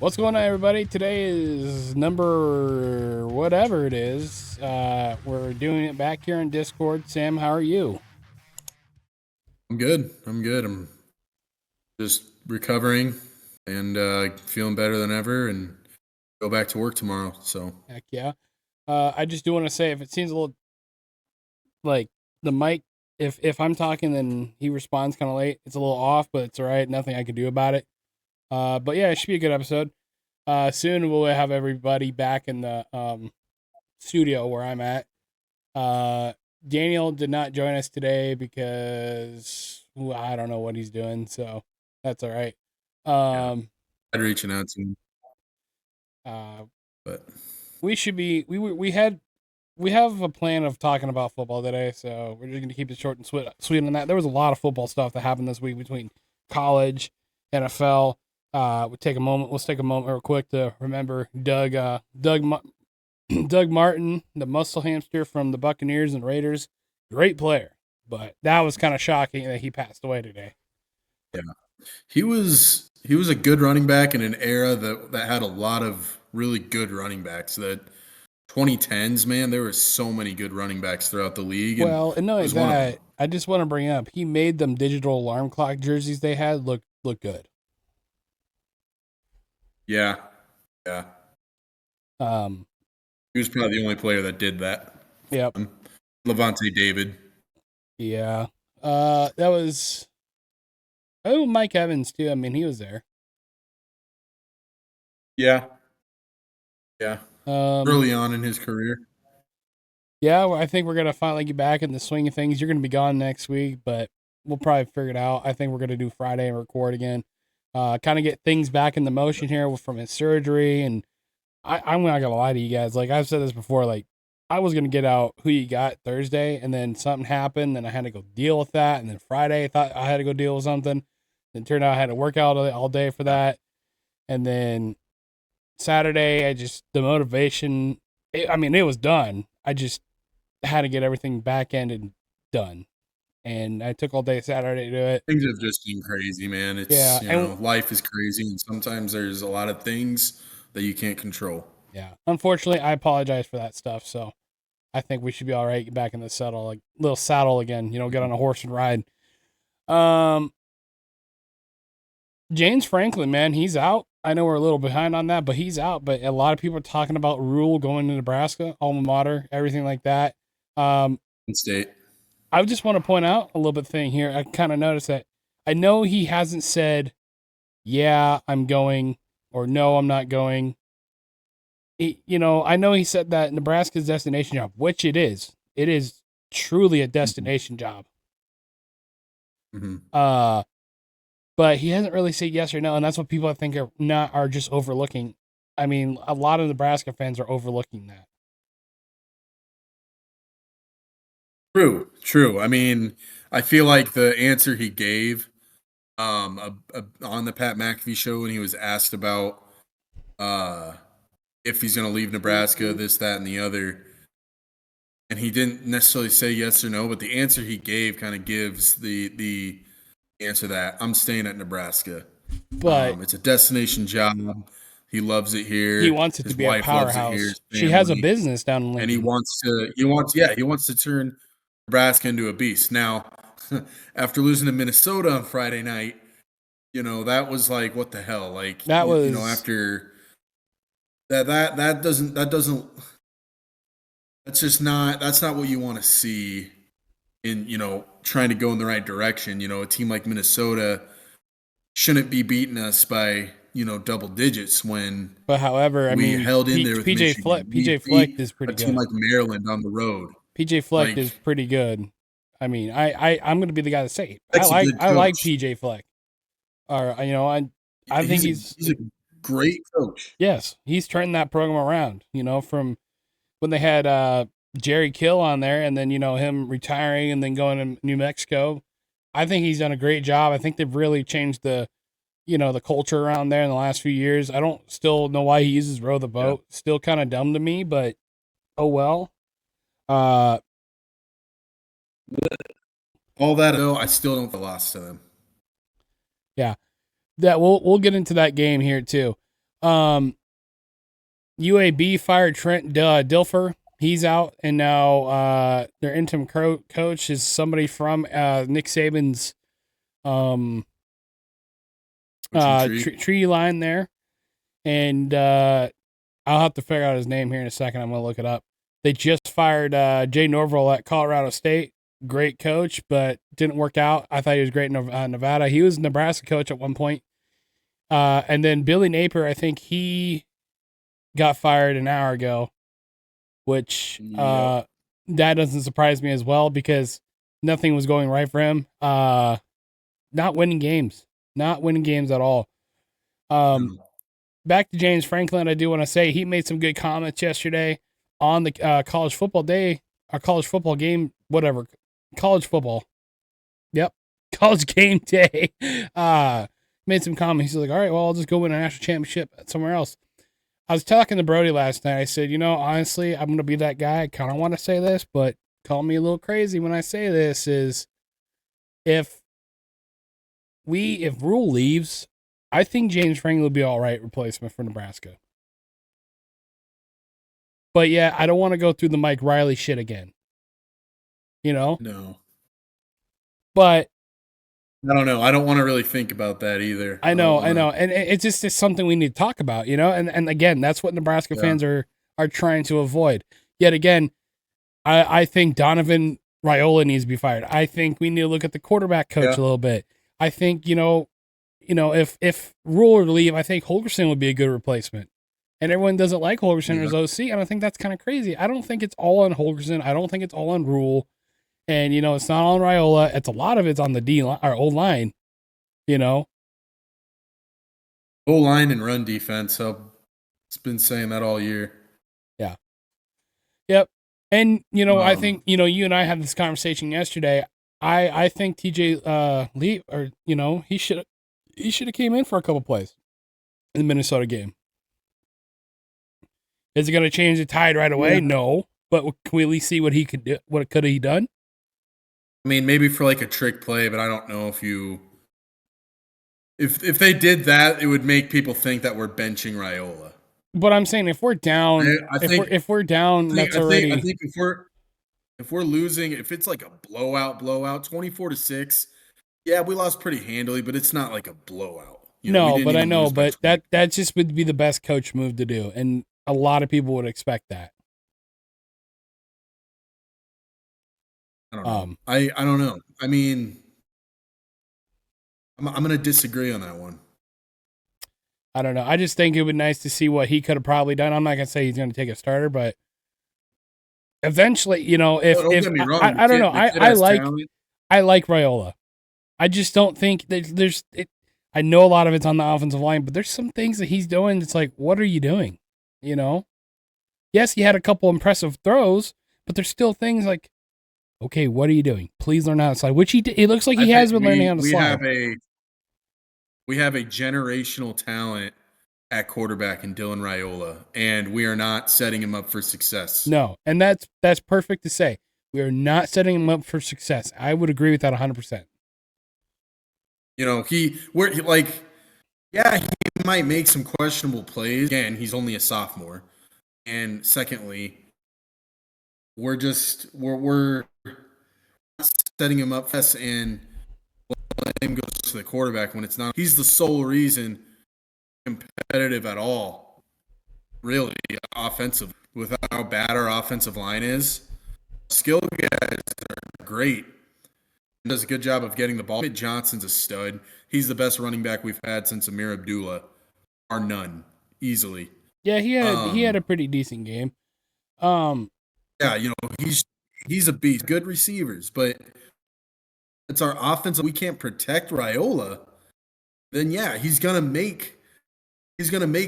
What's going on, everybody? Today is number whatever it is. We're doing it back here in Discord. Sam, how are you? I'm good. I'm just recovering and feeling better than ever and go back to work tomorrow. So, Heck yeah. I just do want to say if it seems a little like the mic, if I'm talking then he responds kind of late, it's a little off, but it's all right. Nothing I can do about it. But yeah, it should be a good episode. Soon we'll have everybody back in the studio where I'm at. Daniel did not join us today because I don't know what he's doing, so that's all right. I'd reaching out to him, but We should be we have a plan of talking about football today, so we're just gonna keep it short and sweet on that. There was a lot of football stuff that happened this week between college, NFL. Let's take a moment real quick to remember Doug Martin, the muscle hamster from the Buccaneers and Raiders. Great player, but that was kind of shocking that he passed away today. Yeah, he was a good running back in an era that had a lot of really good running backs. That 2010s, man, there were so many good running backs throughout the league. And knowing that, I just want to bring up he made them digital alarm clock jerseys they had look good. Yeah. He was probably the only player that did that. Yep. Levante David. Yeah. That was. Oh, Mike Evans too. I mean, he was there. Yeah. Early on in his career. Yeah, I think we're gonna finally get back in the swing of things. You're gonna be gone next week, but we'll probably figure it out. I think we're gonna do Friday and record again. Kind of get things back in the motion here from his surgery, and I'm not gonna lie to you guys. Like I've said this before, like I was gonna get out Who You Got Thursday, and then something happened, and I had to go deal with that. And then Friday, I thought I had to go deal with something. Then turned out I had to work out all day for that. And then Saturday, the motivation. It was done. I just had to get everything back ended done, and I took all day Saturday to do it. Things have just been crazy, man. It's life is crazy, and sometimes there's a lot of things that you can't control. Yeah, unfortunately, I apologize for that stuff. So I think we should be all right. Get back in the saddle, like little saddle again. Get on a horse and ride. James Franklin, man, he's out. I know we're a little behind on that, but he's out. But a lot of people are talking about Rhule going to Nebraska, alma mater, everything like that. Penn State. I just want to point out a little bit thing here. I kind of noticed that. I know he hasn't said, "Yeah, I'm going," or "No, I'm not going." I know he said that Nebraska's destination job, which it is. It is truly a destination job. Mm-hmm. But he hasn't really said yes or no, and that's what people I think are just overlooking. I mean, a lot of Nebraska fans are overlooking that. True. I mean, I feel like the answer he gave on the Pat McAfee show when he was asked about if he's going to leave Nebraska, this, that, and the other, and he didn't necessarily say yes or no, but the answer he gave kind of gives the answer that I'm staying at Nebraska. But it's a destination job. He loves it here. He wants it to be a powerhouse. She has a business down in Lincoln. And he wants to turn Nebraska into a beast. Now, after losing to Minnesota on Friday night, that was like, what the hell? Like that was after that's not what you want to see in trying to go in the right direction. A team like Minnesota shouldn't be beating us by double digits when. But however, we held in there with PJ Fleck is pretty good. A team like Maryland on the road. PJ Fleck is pretty good. I mean, I'm going to be the guy to say it. I like PJ Fleck. I think he's a great coach. Yes, he's turned that program around. From when they had Jerry Kill on there, and then him retiring and then going to New Mexico. I think he's done a great job. I think they've really changed the culture around there in the last few years. I don't still know why he uses row the boat. Yeah. Still kind of dumb to me, but oh well. All that though, I still don't lost to them. Yeah, that we'll get into that game here too. UAB fired Trent Dilfer. He's out, and now their interim coach is somebody from Nick Saban's tree line there. And I'll have to figure out his name here in a second. I'm going to look it up. They just fired Jay Norville at Colorado State. Great coach, but didn't work out. I thought he was great in Nevada. He was a Nebraska coach at one point. And then Billy Napier, I think he got fired an hour ago, which that doesn't surprise me as well because nothing was going right for him. Not winning games at all. Back to James Franklin, I do want to say he made some good comments yesterday on the college football day, or college football game, whatever. College football. Yep. College game day. Made some comments. He's like, all right, well, I'll just go win a national championship somewhere else. I was talking to Brody last night. I said, honestly, I'm going to be that guy. I kind of want to say this, but call me a little crazy when I say this is if Rhule leaves, I think James Franklin will be all right replacement for Nebraska. But yeah, I don't want to go through the Mike Riley shit again. No. But I don't know. I don't want to really think about that either. I know. And it's just something we need to talk about, And again, that's what Nebraska fans are trying to avoid. Yet again, I think Donovan Raiola needs to be fired. I think we need to look at the quarterback coach a little bit. I think, if Rhule were to leave, I think Holgorsen would be a good replacement. And everyone doesn't like Holgorsen as OC, and I think that's kind of crazy. I don't think it's all on Holgorsen. I don't think it's all on Rhule. And, it's not on Raiola. It's a lot of it's on the D-line, or O-line, O-line and run defense. It's been saying that all year. Yeah. Yep. And, I think, you and I had this conversation yesterday. I think TJ Lee, or, he should have came in for a couple plays in the Minnesota game. Is it going to change the tide right away? Yeah. No. But can we at least see what he could do? What could he done? I mean, maybe for like a trick play, but I don't know if they did that, it would make people think that we're benching Raiola. But I'm saying if we're down, if we're down, that's already. I think if we're losing, if it's like a blowout, 24-6, yeah, we lost pretty handily, but it's not like a blowout. But I know, but that just would be the best coach move to do, and a lot of people would expect that. I don't know. I don't know. I mean, I'm going to disagree on that one. I don't know. I just think it would be nice to see what he could have probably done. I'm not going to say he's going to take a starter, but eventually, if don't get me wrong, I don't know. I like Raiola. I just don't think there's I know a lot of it's on the offensive line, but there's some things that he's doing. It's like, what are you doing? Yes, he had a couple impressive throws, but there's still things like, okay, what are you doing? Please learn how to slide, which it looks like he has been learning how to slide. We have a generational talent at quarterback in Dylan Raiola, and we are not setting him up for success. No, and that's perfect to say. We are not setting him up for success. I would agree with that 100%. He might make some questionable plays. Again, he's only a sophomore. And secondly, we're setting him up and let him go to the quarterback when it's not. He's the sole reason competitive at all, really, offensive, with how bad our offensive line is. Skill guys are great. He does a good job of getting the ball. Johnson's a stud. He's the best running back we've had since Amir Abdullah, or none, easily. Yeah, he had a pretty decent game. Yeah, he's a beast. Good receivers, but it's our offense. We can't protect Raiola. Then yeah, he's gonna make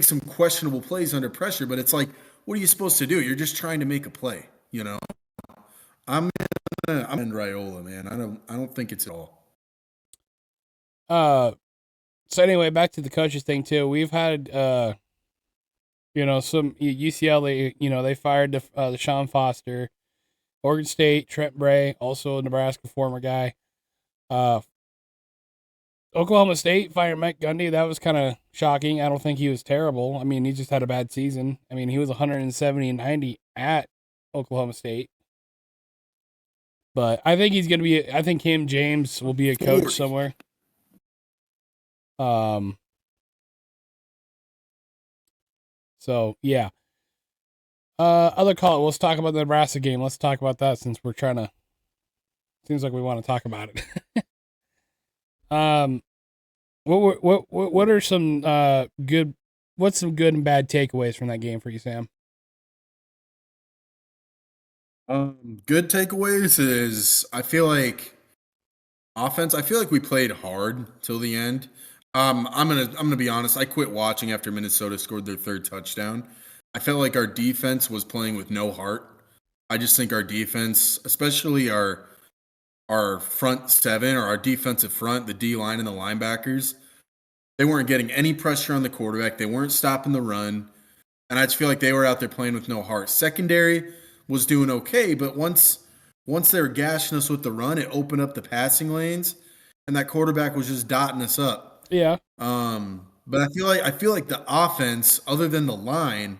some questionable plays under pressure. But it's like, what are you supposed to do? You're just trying to make a play. I'm in Raiola, man. I don't think it's at all. So anyway, back to the coaches thing too. We've had some UCLA, they fired the Sean Foster. Oregon State, Trent Bray, also a Nebraska former guy. Oklahoma State fired Mike Gundy. That was kind of shocking. I don't think he was terrible. I mean, he just had a bad season. I mean, he was 170 and 90 at Oklahoma State. But I think he's going to be, I think him, James, will be a coach somewhere. So, yeah. Other call. Let's talk about the Nebraska game. Let's talk about that since we're trying to, seems like we want to talk about it. What are some good, what's some good and bad takeaways from that game for you, Sam? Good takeaways is I feel like offense. I feel like we played hard till the end. I'm gonna be honest. I quit watching after Minnesota scored their third touchdown. I felt like our defense was playing with no heart. I just think our defense, especially our front seven or our defensive front, the D line and the linebackers, they weren't getting any pressure on the quarterback. They weren't stopping the run. And I just feel like they were out there playing with no heart. Secondary was doing okay, but once they were gashing us with the run, it opened up the passing lanes, and that quarterback was just dotting us up. Yeah. But I feel like the offense, other than the line,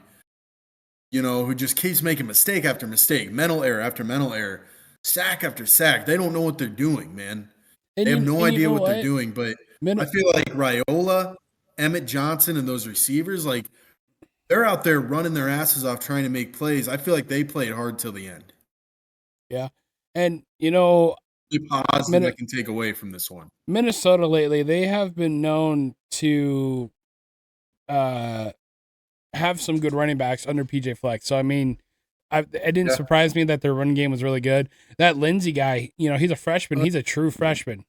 who just keeps making mistake after mistake, mental error after mental error, sack after sack. They don't know what they're doing, man. They have no idea what they're doing. But I feel like Raiola, Emmett Johnson, and those receivers, like they're out there running their asses off trying to make plays. I feel like they played hard till the end. Yeah. And, the positive I can take away from this one. Minnesota lately, they have been known to have some good running backs under PJ Fleck. So, I mean, it didn't surprise me that their running game was really good. That Lindsey guy, he's a freshman. He's a true freshman.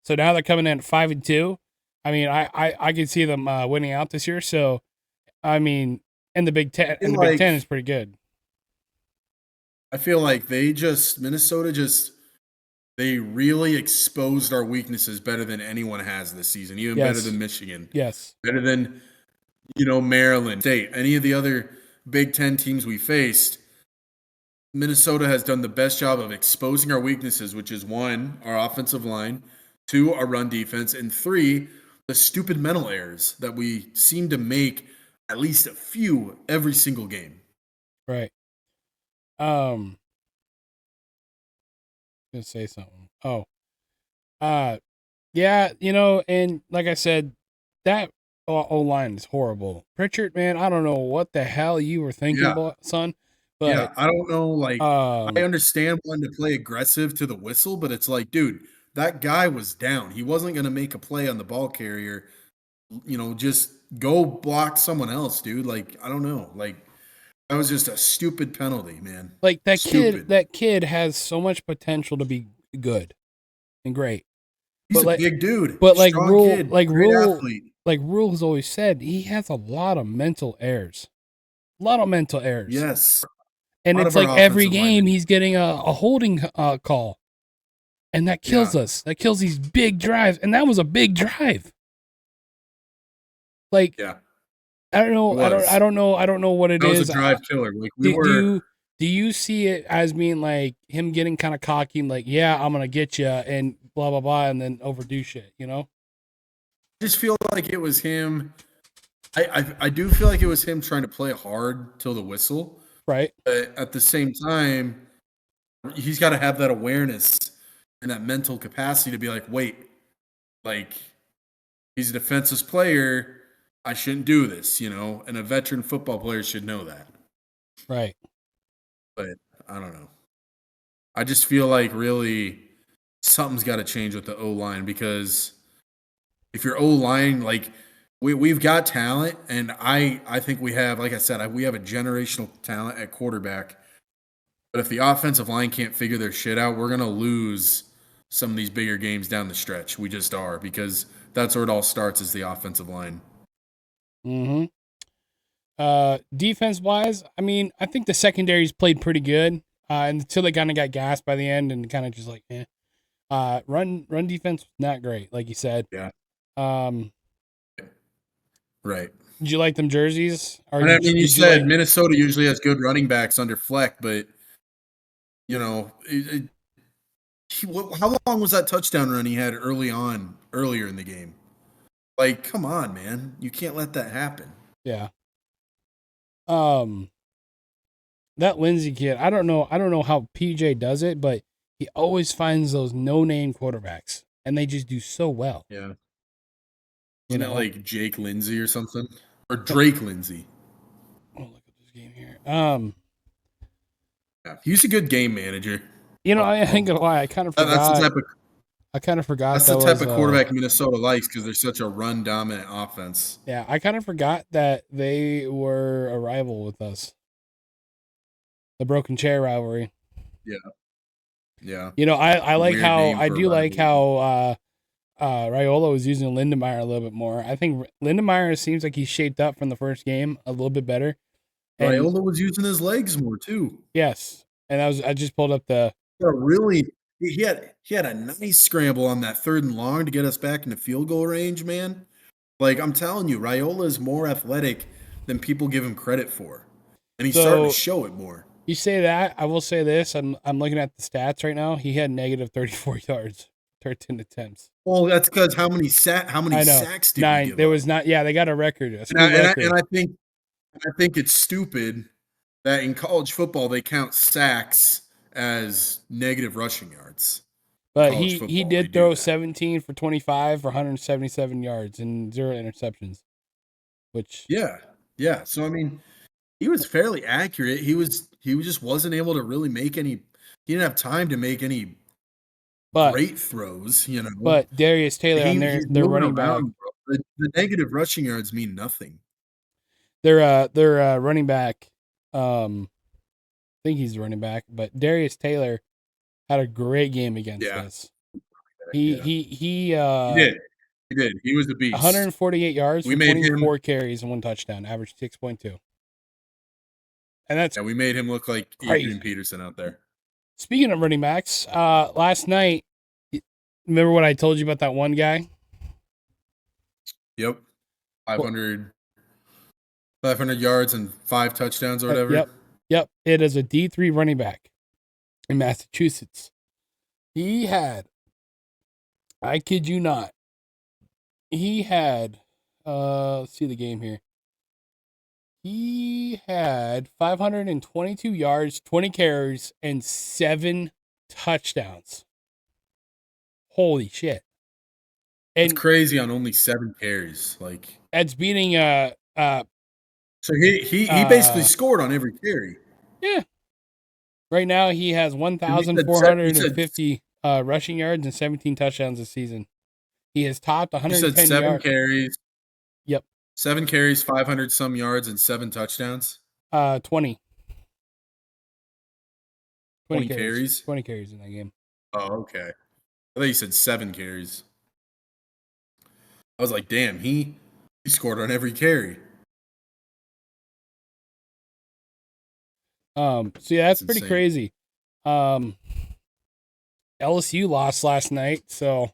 So now they're coming in at 5-2. I mean, I could see them winning out this year. So, I mean, and the Big Ten, Big Ten is pretty good. I feel like Minnesota they really exposed our weaknesses better than anyone has this season, even better than Michigan. Yes. Better than, Maryland State, any of the other Big Ten teams we faced. Minnesota has done the best job of exposing our weaknesses, which is 1, our offensive line, 2, our run defense, and 3, the stupid mental errors that we seem to make at least a few every single game. Right. Gonna say something. Oh. Yeah, and like I said, that O-line is horrible. Pritchard, man, I don't know what the hell you were thinking about, son. But I don't know. Like, I understand wanting to play aggressive to the whistle, but it's like, dude, that guy was down. He wasn't going to make a play on the ball carrier. Just go block someone else, dude. Like, I don't know. Like, that was just a stupid penalty, man. Like that kid has so much potential to be good and great. He's a big dude. But like Rhule, Rhule has always said, he has a lot of mental errors. Yes. And it's like every game he's getting a holding call. And that kills us. That kills these big drives. And that was a big drive. Like, I don't know. I don't know what it is. That was a drive killer. Like do you see it as being like him getting kind of cocky and like, yeah, I'm gonna get you and blah blah blah, and then overdo shit? I just feel like it was him. I do feel like it was him trying to play hard till the whistle. Right. But at the same time, he's got to have that awareness and that mental capacity to be like, wait, like he's a defensive player. I shouldn't do this, and a veteran football player should know that. Right. But I don't know. I just feel like really something's got to change with the O-line, because if your O-line, like we've got talent, and I think we have, like I said, we have a generational talent at quarterback. But if the offensive line can't figure their shit out, we're going to lose some of these bigger games down the stretch. We just are, because that's where it all starts, is the offensive line. Mm-hmm. Defense wise, I mean, I think the secondary's played pretty good until they kind of got gassed by the end and kind of just like, eh. Run defense not great, like you said. Yeah. Right. Did you like them jerseys? Or you said Minnesota usually has good running backs under Fleck, but How long was that touchdown run he had earlier in the game? Like, come on, man. You can't let that happen. Yeah. Um, that Lindsey kid, I don't know how PJ does it, but he always finds those no-name quarterbacks, and they just do so well. Yeah. You Isn't it know. like Jake Lindsey or something? Or Drake Lindsey? Oh, look at this game here. Yeah. He's a good game manager. I ain't gonna lie, I kind of That's the forgot. type of I kind of forgot that's the that type was. of quarterback Minnesota likes because they're such a run dominant offense. Yeah, I kind of forgot that they were a rival with us. The broken chair rivalry. Yeah. Yeah. I like Weird how name I for a do like rivalry. how Raiola was using Lindemeyer a little bit more. I think Lindemeyer seems like he's shaped up from the first game a little bit better. And Raiola was using his legs more too. yes, and I just pulled up the Really, he had a nice scramble on that 3rd and long to get us back into field goal range, man. Like I'm telling you, Raiola is more athletic than people give him credit for, and he's starting to so show it more. you say that. I will say this. I'm looking at the stats right now. He had negative 34 yards, 13 attempts. Well, that's because how many I know. sacks did we 9. give There up? was not yeah, they got a record, a And I, school and I, record. and I think it's stupid that in college football they count sacks as negative rushing yards. In But college he football, they did do throw that. 17 for 25 for 177 yards and 0 interceptions, which Yeah, yeah. So I mean, he was fairly accurate. He just wasn't able to really make any. He didn't have time to make any but great throws. but Darius Taylor on He's their moving running back, around, bro. The negative rushing yards mean nothing. their running back I think he's the running back, but Darius Taylor had a great game against Yeah, us. He yeah. he he He uh did. He did. He was a beast. 148 yards We for made him. 24 carries and 1 touchdown, average 6.2. And that's Yeah, we made him look like Adrian crazy. Peterson out there. Speaking of running backs, last night, remember what I told you about that one guy? Yep, Well, 500 yards and 5 touchdowns or whatever. yep, yep. It is a D3 running back in Massachusetts. He had, I kid you not, he had, let's see the game here. He had 522 yards, 20 carries, and 7 touchdowns. Holy shit. It's And crazy on only 7 carries. Like, that's beating so he basically uh scored on every carry. yeah. Right now he has And you said 1,450 rushing yards and 17 touchdowns this season. He has topped you said 110 7 yards. carries, Yep. 7 carries, 500 some yards, and 7 touchdowns. 20. 20 20 carries. carries. 20 carries in that game. Oh, okay. I thought you said 7 carries. I was like, damn, he scored on every carry. So yeah, that's That's pretty insane. crazy. LSU lost last night, so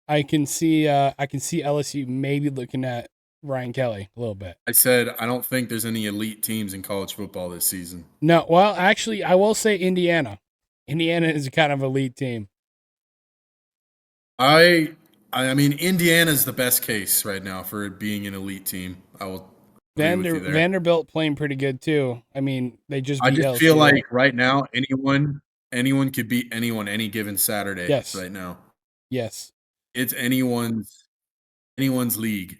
I can see LSU maybe looking at Ryan Kelly a little bit. I said I don't think there's any elite teams in college football this season. No, well, actually, I will say Indiana. Indiana is a kind of elite team. I mean, Indiana's the best case right now for it being an elite team. I will agree with you there. Vanderbilt playing pretty good too. I mean, they just I beat just LSU. feel like right now anyone could beat anyone any given Saturday. Yes. Right now. Yes. It's anyone's league.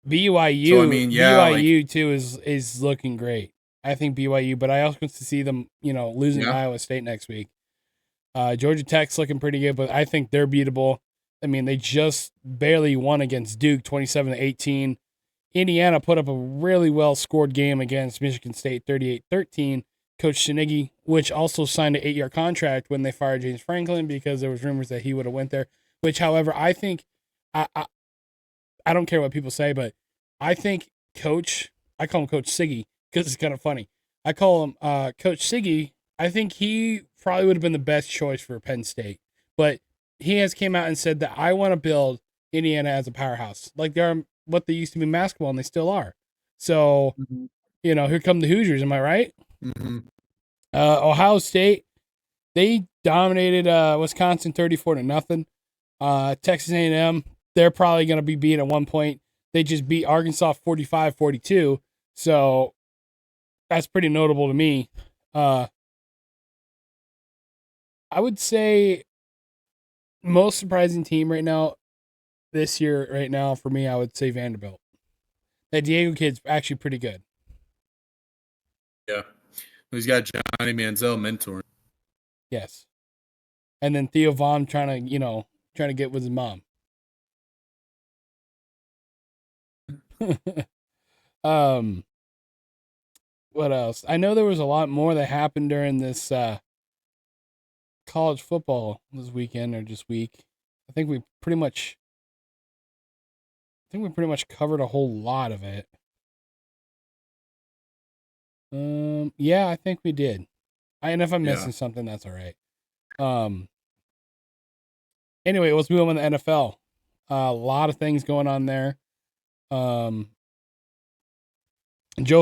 BYU, So I mean, yeah, like BYU too is looking great. I think BYU, but I also want to see them, losing to yeah. Iowa State next week. Georgia Tech's looking pretty good, but I think they're beatable. I mean, they just barely won against Duke, 27-18. Indiana put up a really well scored game against Michigan State, 38-13. Coach Shinigi, which also signed an 8-year contract when they fired James Franklin because there was rumors that he would have went there. Which, however, I think I don't care what people say, but I think I call him Coach Siggy because it's kind of funny. I call him Coach Siggy. I think he probably would have been the best choice for Penn State, but he has came out and said that I want to build Indiana as a powerhouse, like they are what they used to be in basketball, and they still are. So, Mhm. here come the Hoosiers. Am I right? Mm-hmm. Ohio State. They dominated Wisconsin 34-0. Texas A&M, they're probably going to be beat at one point. They just beat Arkansas 45-42. So that's pretty notable to me. I would say most surprising team right now this year, right now for me, I would say Vanderbilt. That Diego kid's actually pretty good. Yeah. He's got Johnny Manziel mentoring. Yes. And then Theo Vaughn trying to get with his mom. um, what else? I know there was a lot more that happened during this college football this weekend or just week. I think we pretty much covered a whole lot of it. Yeah, I think we did. And if I'm missing something, that's all right. Anyway, let's move on to the NFL. A lot of things going on there. Joe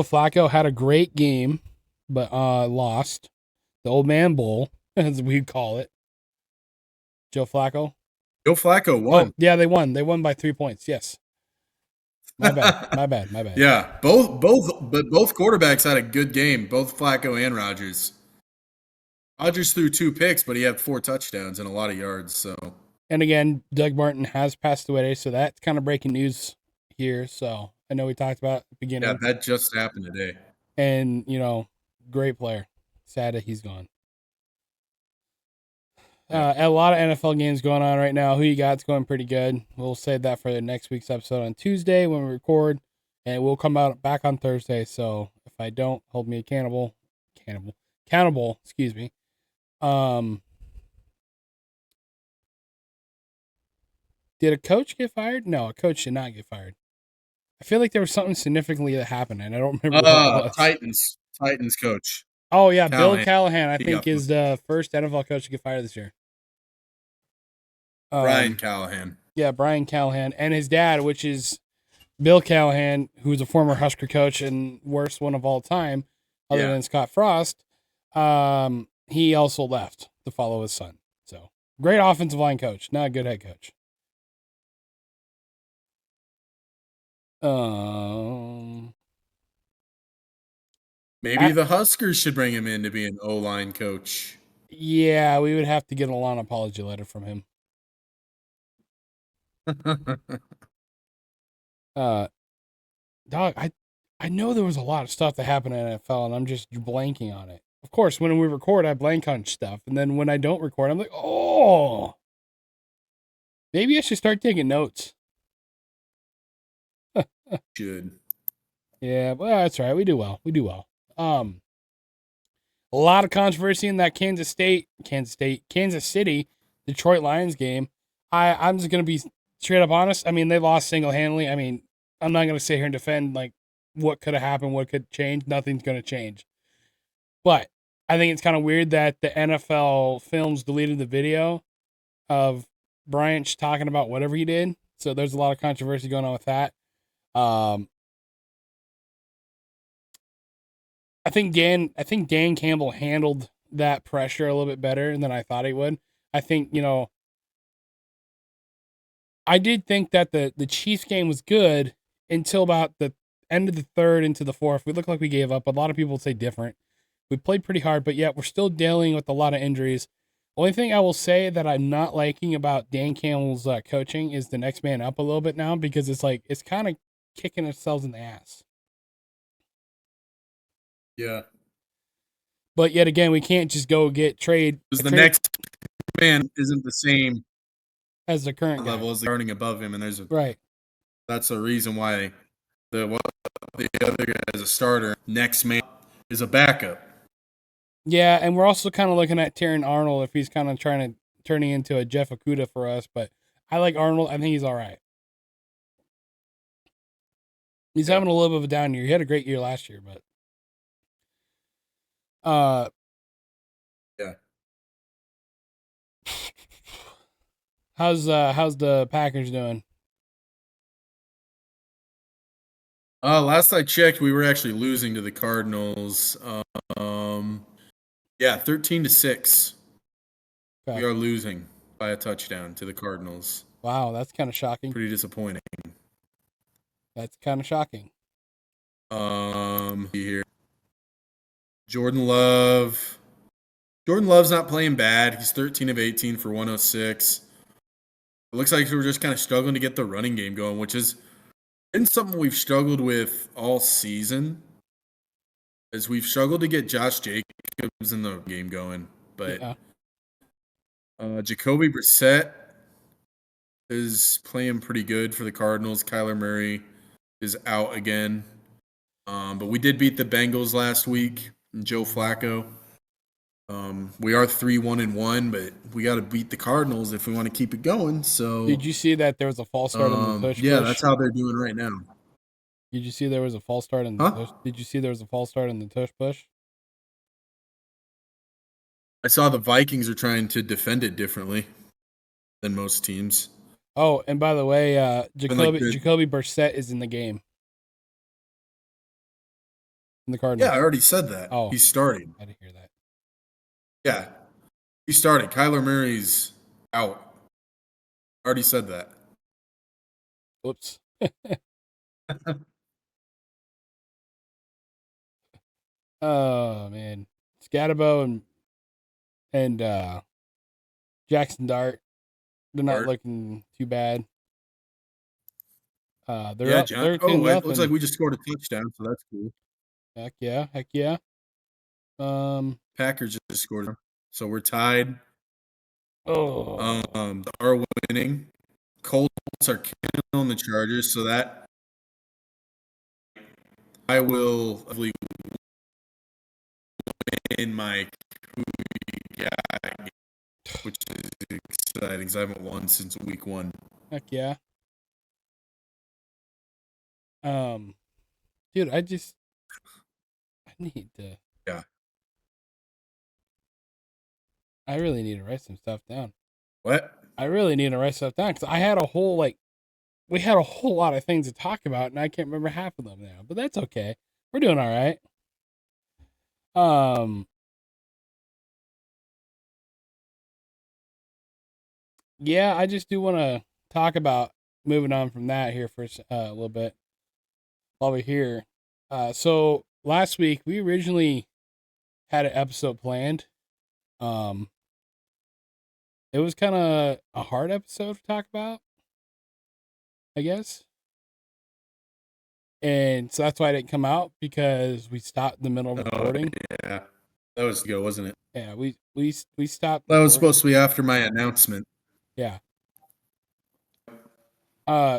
Flacco had a great game, but lost. The old man bowl, as we call it. Joe Flacco. Joe Flacco won. Oh, yeah, they won. They won by 3 points. Yes. My bad. My bad. My bad. Yeah, both quarterbacks had a good game. Both Flacco and Rodgers. Rodgers threw 2 picks, but he had 4 touchdowns and a lot of yards. So, and again, Doug Martin has passed away, so that's kind of breaking news here. So I know we talked about at the beginning. Yeah, that just happened today. And great player. Sad that he's gone. A lot of NFL games going on right now. Who you got's going pretty good. We'll save that for the next week's episode on Tuesday when we record, and we'll come out back on Thursday. So if I don't, hold me accountable. Excuse me. Did a coach get fired? No, a coach did not get fired. I feel like there was something significantly that happened, and I don't remember what it was. Titans coach. Oh yeah, Callahan. Bill Callahan. I think is the first NFL coach to get fired this year. Brian Callahan. Yeah, Brian Callahan, and his dad, which is Bill Callahan, who's a former Husker coach and worst one of all time, other than Scott Frost. He also left to follow his son. So great offensive line coach, not a good head coach. Maybe the Huskers should bring him in to be an O-line coach. Yeah, we would have to get a long apology letter from him. Dog, I know there was a lot of stuff that happened in NFL, and I'm just blanking on it. Of course, when we record, I blank on stuff, and then when I don't record, I'm like, oh, maybe I should start taking notes. Should. Yeah, well, that's right. We do well. A lot of controversy in that Kansas City, Detroit Lions game. I'm just gonna be straight up honest. I mean, they lost single-handedly. I mean, I'm not gonna sit here and defend like what could have happened, what could change. Nothing's gonna change. But I think it's kind of weird that the NFL Films deleted the video of Bryant talking about whatever he did. So there's a lot of controversy going on with that. I think Dan Campbell handled that pressure a little bit better than I thought he would. I think, I did think that the Chiefs game was good until about the end of the third into the fourth. We looked like we gave up. A lot of people would say different. We played pretty hard, but yet we're still dealing with a lot of injuries. Only thing I will say that I'm not liking about Dan Campbell's coaching is the next man up a little bit now, because it's kind of kicking ourselves in the ass. Yeah. But yet again, we can't just go get trade. Because the next man isn't the same as the current level guy. as the starting above him, and right. That's the reason why the other guy is a starter. Next man is a backup. Yeah, and we're also kind of looking at Terran Arnold if he's kind of turning into a Jeff Okuda for us. But I like Arnold. I think he's all right. He's having a little bit of a down year. He had a great year last year, but yeah. How's the Packers doing? Last I checked, we were actually losing to the Cardinals. 13-6. We are losing by a touchdown to the Cardinals. Wow, that's kind of shocking. Pretty disappointing. That's kind of shocking. Here. Jordan Love. Jordan Love's not playing bad. He's 13 of 18 for 106. It looks like we're just kind of struggling to get the running game going, which is been something we've struggled with all season. As we've struggled to get Josh Jacobs in the game going. But Jacoby Brissett is playing pretty good for the Cardinals. Kyler Murray is out again. But we did beat the Bengals last week. And Joe Flacco. We are 3-1-1, but we got to beat the Cardinals if we want to keep it going. So, did you see that there was a false start in the tush? Yeah, that's how they're doing right now. Did you see there was a false start in the tush? Did you see there was a false start in the tush push? I saw the Vikings are trying to defend it differently than most teams. Oh, and by the way, Jacoby Brissett is in the game. In the Cardinals. Yeah, I already said that. Oh, he's starting. I didn't hear that. Yeah, he started. Kyler Murray's out. I already said that. Whoops. Oh man, Scatabo and Jackson Dart, they're not looking too bad. They're up. They're 10-0. It looks like we just scored a touchdown, so that's cool. Heck yeah. Packers just scored, so we're tied. Oh, are winning. Colts are killing the Chargers, so that I will win my which is exciting because I haven't won since week 1. Heck yeah. Dude, I need to. Yeah. I really need to write some stuff down. What? I really need to write stuff down because I had a whole we had a whole lot of things to talk about, and I can't remember half of them now. But that's okay. We're doing all right. Yeah, I just do want to talk about moving on from that here for a little bit while we're here. So last week we originally had an episode planned. It was kind of a hard episode to talk about, I guess. And so that's why it didn't come out, because we stopped in the middle of recording. Yeah. That was go, wasn't it? Yeah, we stopped. That was supposed to be after my announcement. Yeah.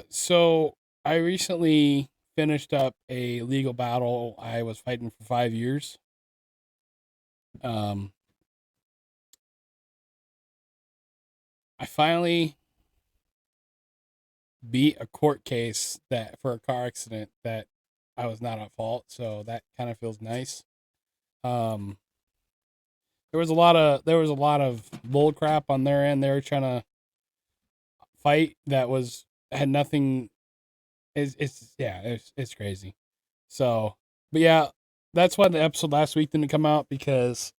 So I recently finished up a legal battle I was fighting for 5 years. I finally beat a court case that for a car accident that I was not at fault, so that kind of feels nice. There was a lot of bull crap on their end. They were trying to fight that had nothing. It's crazy. So, but yeah, that's why the episode last week didn't come out, because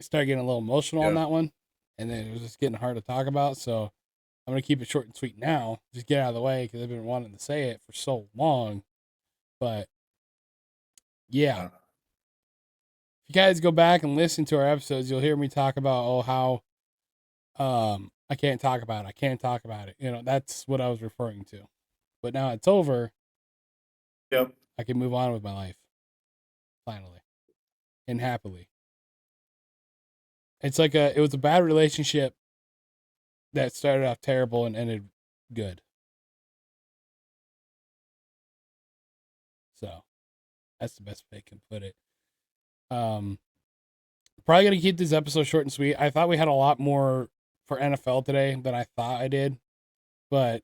I started getting a little emotional on that one, and then it was just getting hard to talk about. So I'm gonna keep it short and sweet now. Just get out of the way, because I've been wanting to say it for so long. But yeah. If you guys go back and listen to our episodes, you'll hear me talk about how I can't talk about it. I can't talk about it. That's what I was referring to. But now it's over. Yep. I can move on with my life. Finally. And happily. It's like it was a bad relationship that started off terrible and ended good. So that's the best way I can put it. Probably gonna keep this episode short and sweet. I thought we had a lot more for NFL today than I thought I did, but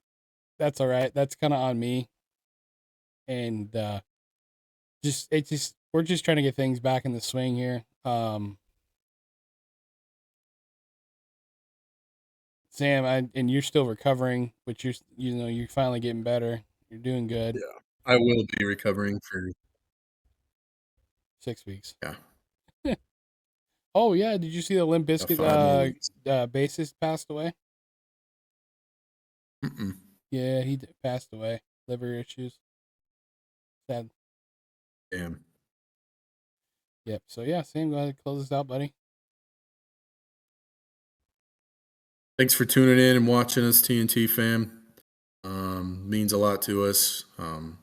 that's all right. That's kind of on me. And we're just trying to get things back in the swing here. Sam, and you're still recovering, but you're finally getting better. You're doing good. Yeah, I will be recovering for 6 weeks. Yeah. Oh yeah, did you see the Limp Got Bizkit 5 more weeks. bassist passed away? Mm-mm. Yeah, passed away. Liver issues. Sad. Damn. Yep. So yeah, Sam, go ahead and close this out, buddy. Thanks for tuning in and watching us, TNT fam. Means a lot to us. We'll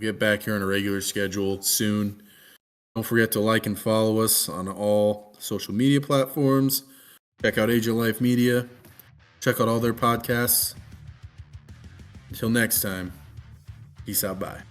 get back here on a regular schedule soon. Don't forget to like and follow us on all social media platforms. Check out Age of Life Media. Check out all their podcasts. Until next time, peace out. Bye.